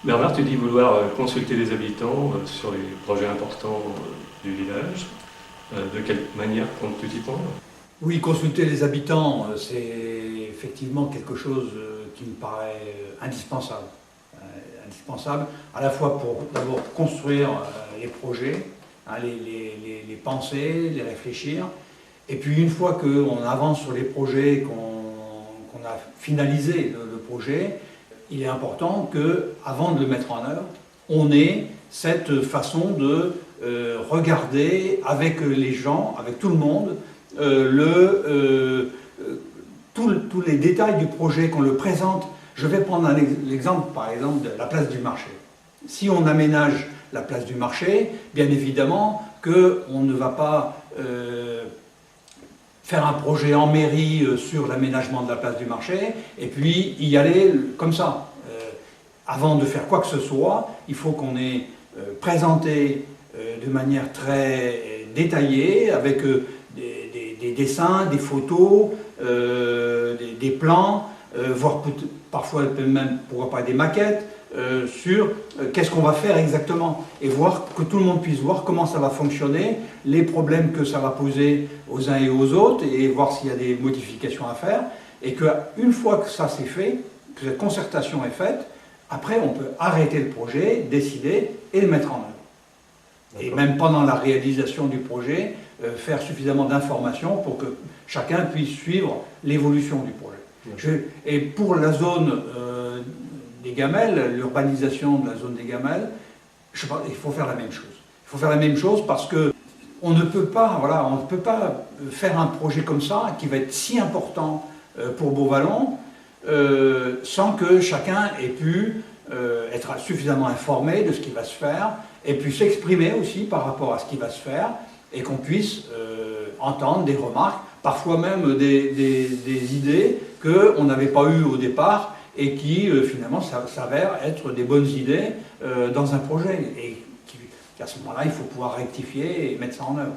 Bernard, tu dis vouloir consulter les habitants sur les projets importants du village. De quelle manière comptes-tu t'y prendre? Oui, consulter les habitants, c'est effectivement quelque chose qui me paraît indispensable. Indispensable à la fois pour d'abord construire les projets, hein, les penser, les réfléchir, et puis une fois qu'on avance sur les projets, qu'on a finalisé le projet, il est important qu'avant de le mettre en œuvre, on ait cette façon de regarder avec les gens, avec tout le monde, tous les détails du projet, qu'on le présente. Je vais prendre l'exemple, par exemple, de la place du marché. Si on aménage la place du marché, bien évidemment qu'on ne va pas faire un projet en mairie sur l'aménagement de la place du marché et puis y aller comme ça. Avant de faire quoi que ce soit, il faut qu'on ait présenté de manière très détaillée, avec des dessins, des photos, des plans, voire parfois même, pourquoi pas, des maquettes, sur qu'est-ce qu'on va faire exactement, et voir que tout le monde puisse voir comment ça va fonctionner, les problèmes que ça va poser aux uns et aux autres, et voir s'il y a des modifications à faire, et qu'une fois que ça c'est fait, que cette concertation est faite, après on peut arrêter le projet, décider et le mettre en œuvre. Et même pendant la réalisation du projet, faire suffisamment d'informations pour que chacun puisse suivre l'évolution du projet. Et pour la zone des gamelles, l'urbanisation de la zone des gamelles, il faut faire la même chose. Il faut faire la même chose parce que on ne peut pas, voilà, on ne peut pas faire un projet comme ça qui va être si important pour Beauvallon sans que chacun ait pu être suffisamment informé de ce qui va se faire et puis s'exprimer aussi par rapport à ce qui va se faire et qu'on puisse entendre des remarques, parfois même des idées qu'on n'avait pas eues au départ et qui finalement s'avèrent être des bonnes idées dans un projet. Et qu'à ce moment-là, il faut pouvoir rectifier et mettre ça en œuvre.